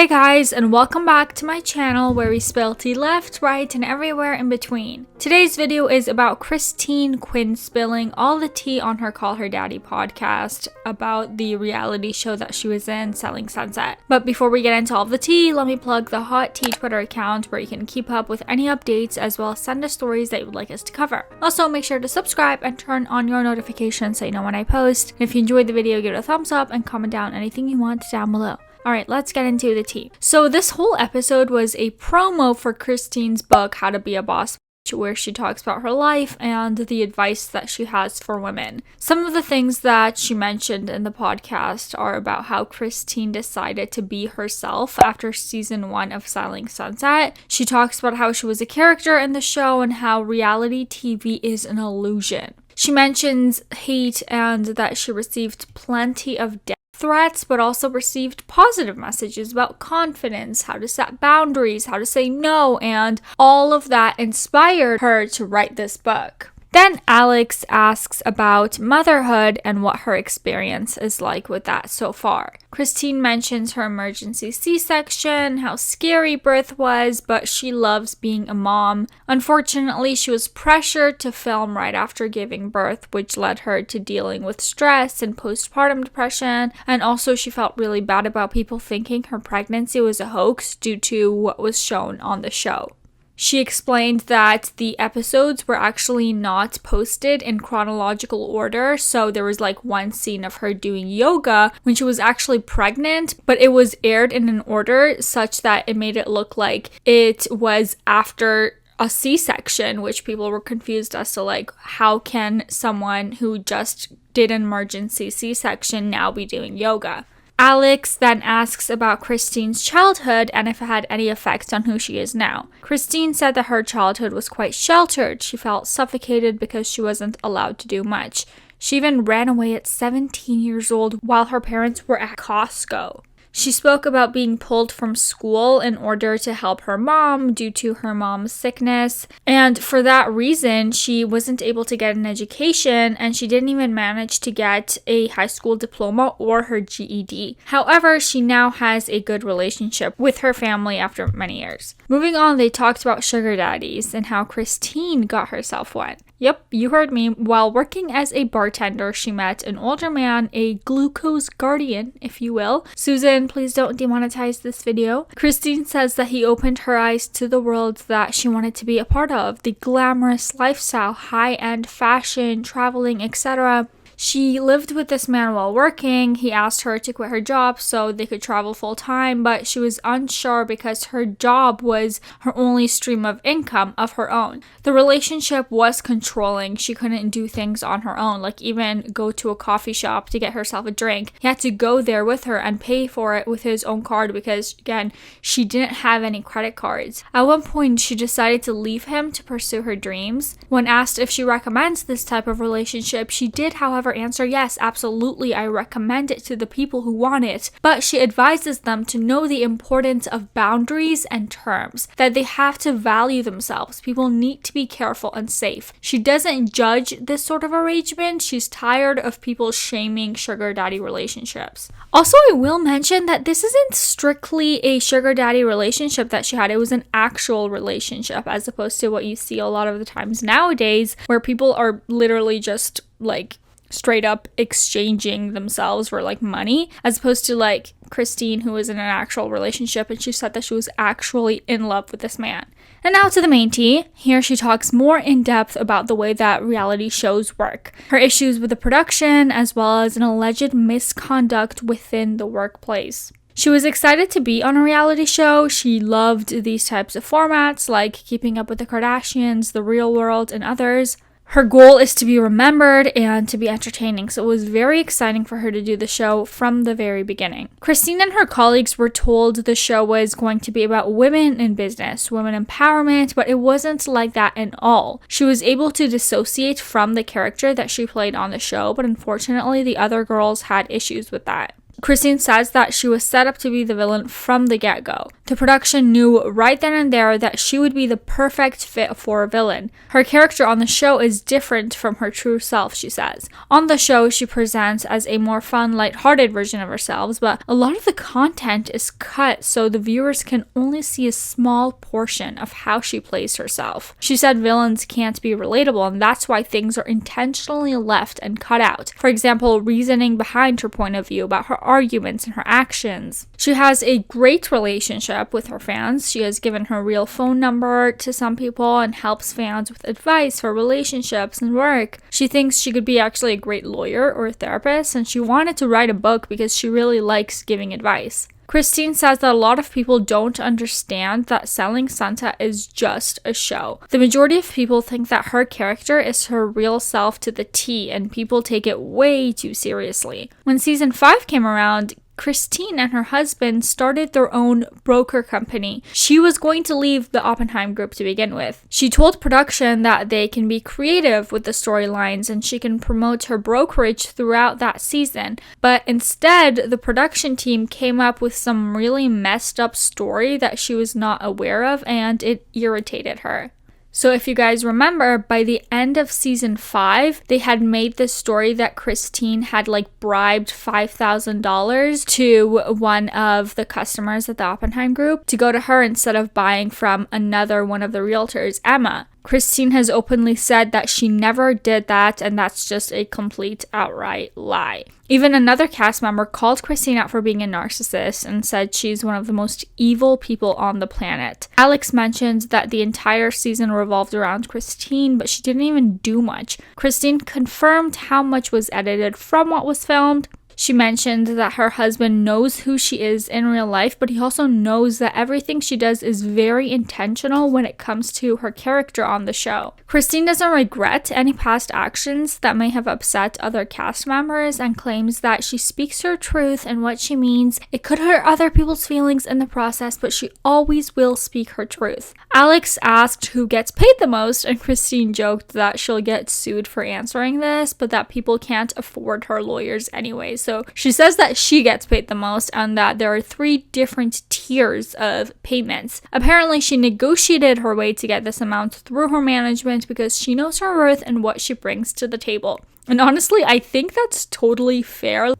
Hey guys, and welcome back to my channel where we spill tea left, right, and everywhere in between. Today's video is about Christine Quinn spilling all the tea on her Call Her Daddy podcast about the reality show that she was in, Selling Sunset. But before we get into all of the tea, let me plug the Hot Tea Twitter account where you can keep up with any updates as well as send us stories that you would like us to cover. Also, make sure to subscribe and turn on your notifications so you know when I post. And if you enjoyed the video, give it a thumbs up and comment down anything you want down below. Alright, let's get into the tea. So this whole episode was a promo for Christine's book, How to Be a Boss, where she talks about her life and the advice that she has for women. Some of the things that she mentioned in the podcast are about how Christine decided to be herself after season 1 of Selling Sunset. She talks about how she was a character in the show and how reality TV is an illusion. She mentions hate and that she received plenty of death threats, but also received positive messages about confidence, how to set boundaries, how to say no, and all of that inspired her to write this book. Then Alex asks about motherhood and what her experience is like with that so far. Christine mentions her emergency C-section, how scary birth was, but she loves being a mom. Unfortunately, she was pressured to film right after giving birth, which led her to dealing with stress and postpartum depression, and also she felt really bad about people thinking her pregnancy was a hoax due to what was shown on the show. She explained that the episodes were actually not posted in chronological order, so there was like one scene of her doing yoga when she was actually pregnant, but it was aired in an order such that it made it look like it was after a C-section, which people were confused as to like, how can someone who just did an emergency C-section now be doing yoga? Alex then asks about Christine's childhood and if it had any effect on who she is now. Christine said that her childhood was quite sheltered. She felt suffocated because she wasn't allowed to do much. She even ran away at 17 years old while her parents were at Costco. She spoke about being pulled from school in order to help her mom due to her mom's sickness. And for that reason, she wasn't able to get an education and she didn't even manage to get a high school diploma or her GED. However, she now has a good relationship with her family after many years. Moving on, they talked about sugar daddies and how Christine got herself one. Yep, you heard me. While working as a bartender, she met an older man, a glucose guardian, if you will. Susan, please don't demonetize this video. Christine says that he opened her eyes to the world that she wanted to be a part of, the glamorous lifestyle, high-end fashion, traveling, etc. She lived with this man while working. He asked her to quit her job so they could travel full time, but she was unsure because her job was her only stream of income of her own. The relationship was controlling. She couldn't do things on her own, like even go to a coffee shop to get herself a drink. He had to go there with her and pay for it with his own card because, again, she didn't have any credit cards. At one point, she decided to leave him to pursue her dreams. When asked if she recommends this type of relationship, she did, however, answer yes, absolutely, I recommend it to the people who want it, but she advises them to know the importance of boundaries and terms, that they have to value themselves. People need to be careful and safe. She doesn't judge this sort of arrangement. She's tired of people shaming sugar daddy relationships. Also, I will mention that this isn't strictly a sugar daddy relationship that she had. It was an actual relationship as opposed to what you see a lot of the times nowadays where people are literally just like straight up exchanging themselves for like money, as opposed to like Christine, who was in an actual relationship, and she said that she was actually in love with this man. And now to the main tea. Here she talks more in depth about the way that reality shows work, her issues with the production, as well as an alleged misconduct within the workplace. She was excited to be on a reality show. She loved these types of formats like Keeping Up with the Kardashians, The Real World, and others. Her goal is to be remembered and to be entertaining, so it was very exciting for her to do the show from the very beginning. Christine and her colleagues were told the show was going to be about women in business, women empowerment, but it wasn't like that at all. She was able to dissociate from the character that she played on the show, but unfortunately the other girls had issues with that. Christine says that she was set up to be the villain from the get-go. The production knew right then and there that she would be the perfect fit for a villain. Her character on the show is different from her true self, she says. On the show, she presents as a more fun, lighthearted version of herself, but a lot of the content is cut so the viewers can only see a small portion of how she plays herself. She said villains can't be relatable, and that's why things are intentionally left and cut out. For example, reasoning behind her point of view about her arguments and her actions. She has a great relationship with her fans. She has given her real phone number to some people and helps fans with advice for relationships and work. She thinks she could be actually a great lawyer or a therapist, and she wanted to write a book because she really likes giving advice. Christine says that a lot of people don't understand that Selling Santa is just a show. The majority of people think that her character is her real self to the T, and people take it way too seriously. When season 5 came around, Christine and her husband started their own broker company. She was going to leave the Oppenheim group to begin with. She told production that they can be creative with the storylines and she can promote her brokerage throughout that season. But instead, the production team came up with some really messed up story that she was not aware of, and it irritated her. So if you guys remember, by the end of season 5, they had made this story that Christine had bribed $5,000 to one of the customers at the Oppenheim group to go to her instead of buying from another one of the realtors, Emma. Christine has openly said that she never did that, and that's just a complete outright lie. Even another cast member called Christine out for being a narcissist and said she's one of the most evil people on the planet. Alex mentioned that the entire season revolved around Christine, but she didn't even do much. Christine confirmed how much was edited from what was filmed. She mentioned that her husband knows who she is in real life, but he also knows that everything she does is very intentional when it comes to her character on the show. Christine doesn't regret any past actions that may have upset other cast members and claims that she speaks her truth and what she means. It could hurt other people's feelings in the process, but she always will speak her truth. Alex asked who gets paid the most, and Christine joked that she'll get sued for answering this, but that people can't afford her lawyers anyways. So she says that she gets paid the most and that there are 3 different tiers of payments. Apparently, she negotiated her way to get this amount through her management because she knows her worth and what she brings to the table. And honestly, I think that's totally fair.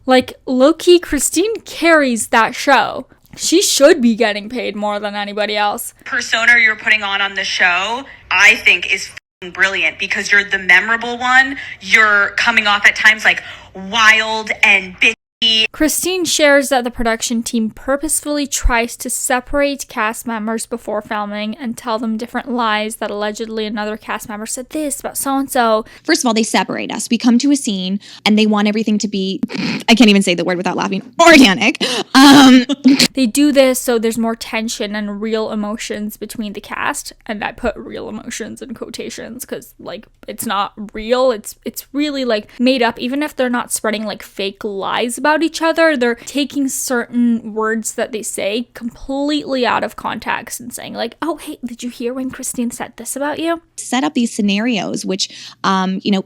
Low-key, Christine carries that show. She should be getting paid more than anybody else. Persona you're putting on the show, I think, is brilliant because you're the memorable one. You're coming off at times wild and bitchy. Christine shares that the production team purposefully tries to separate cast members before filming and tell them different lies that allegedly another cast member said this about so-and-so. First of all, they separate us. We come to a scene and they want everything to be, I can't even say the word without laughing, organic. They do this so there's more tension and real emotions between the cast, and I put real emotions in quotations because it's not real. It's really made up. Even if they're not spreading fake lies about each other, they're taking certain words that they say completely out of context and saying oh, hey, did you hear when Christine said this about you? Set up these scenarios which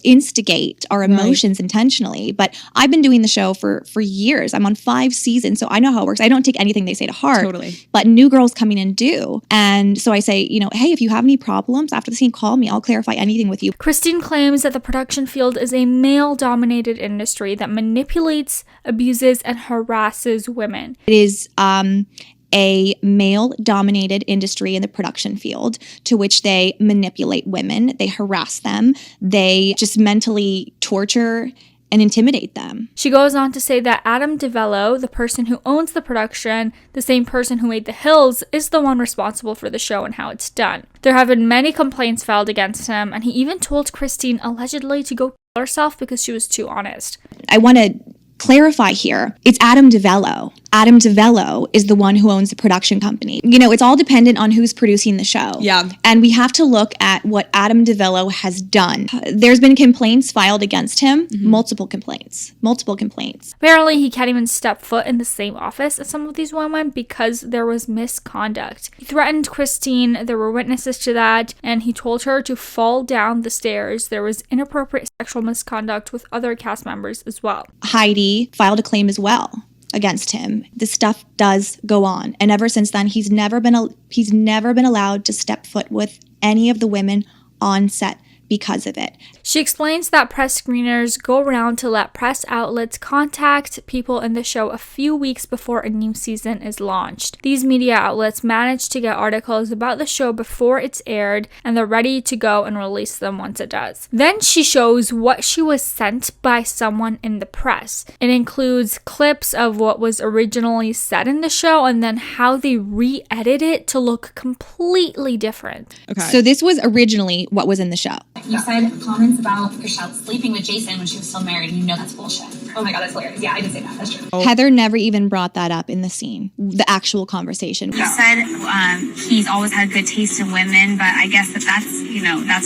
instigate our emotions intentionally. But I've been doing the show for years. I'm on 5 seasons, so I know how it works. I don't take anything they say to heart. Totally. But new girls coming in do. And so I say, hey, if you have any problems after the scene, call me. I'll clarify anything with you. Christine claims that the production field is a male-dominated industry that manipulates, abuses, and harasses women. It is a male-dominated industry in the production field to which they manipulate women, they harass them, they just mentally torture and intimidate them. She goes on to say that Adam DeVello, the person who owns the production, the same person who made The Hills, is the one responsible for the show and how it's done. There have been many complaints filed against him, and he even told Christine allegedly to go kill herself because she was too honest. I want to clarify here, it's Adam DeVello. Adam DeVello is the one who owns the production company. It's all dependent on who's producing the show. Yeah. And we have to look at what Adam DeVello has done. There's been complaints filed against him, multiple complaints. Apparently, he can't even step foot in the same office as some of these women because there was misconduct. He threatened Christine, there were witnesses to that, and he told her to fall down the stairs. There was inappropriate sexual misconduct with other cast members as well. Heidi filed a claim as well. against him. This stuff does go on. And ever since then, he's never been allowed to step foot with any of the women on set because of it. She explains that press screeners go around to let press outlets contact people in the show a few weeks before a new season is launched. These media outlets manage to get articles about the show before it's aired, and they're ready to go and release them once it does. Then she shows what she was sent by someone in the press. It includes clips of what was originally said in the show and then how they re-edit it to look completely different. Okay. So this was originally what was in the show. You said comments about Chriselle sleeping with Jason when she was still married, and you know that's bullshit. Oh my God, that's hilarious. Yeah, I did say that. That's true. Heather never even brought that up in the scene, the actual conversation. You said he's always had good taste in women, but I guess that's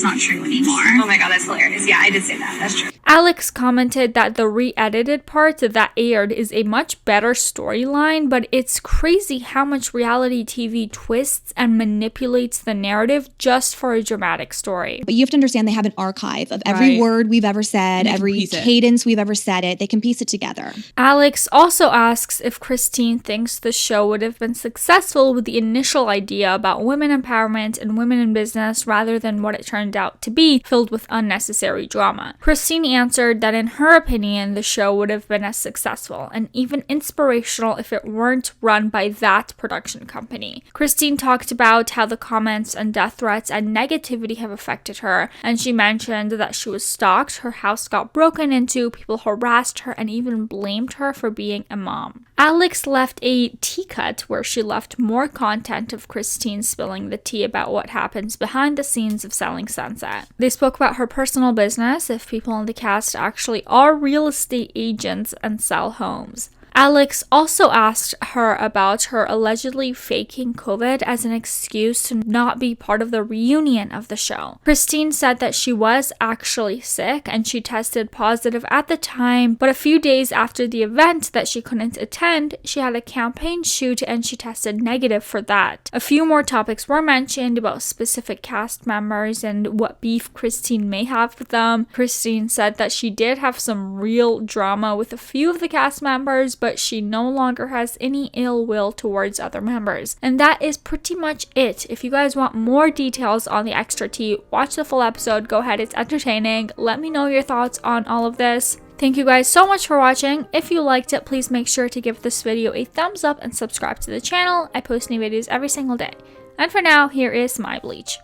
not true anymore. Oh my God, that's hilarious. Yeah, I did say that. That's true. Alex commented that the re-edited part that aired is a much better storyline, but it's crazy how much reality TV twists and manipulates the narrative just for a dramatic story. But you have to understand they have an archive of every word we've ever said, every cadence we've ever said it. They can piece it together. Alex also asks if Christine thinks the show would have been successful with the initial idea about women empowerment and women in business rather than what it turned out to be, filled with unnecessary drama. Christine answered that in her opinion, the show would have been as successful and even inspirational if it weren't run by that production company. Christine talked about how the comments and death threats and negativity have affected her, and she mentioned that she was stalked, her house got broken into, people harassed her, and even blamed her for being a mom. Alex left a tea cut where she left more content of Christine spilling the tea about what happens behind the scenes of Selling Sunset. They spoke about her personal business, if people in the cast actually are real estate agents and sell homes. Alex also asked her about her allegedly faking COVID as an excuse to not be part of the reunion of the show. Christine said that she was actually sick and she tested positive at the time, but a few days after the event that she couldn't attend, she had a campaign shoot and she tested negative for that. A few more topics were mentioned about specific cast members and what beef Christine may have with them. Christine said that she did have some real drama with a few of the cast members, but she no longer has any ill will towards other members. And that is pretty much it. If you guys want more details on the extra tea, watch the full episode. Go ahead, it's entertaining. Let me know your thoughts on all of this. Thank you guys so much for watching. If you liked it, please make sure to give this video a thumbs up and subscribe to the channel. I post new videos every single day. And for now, here is my bleach.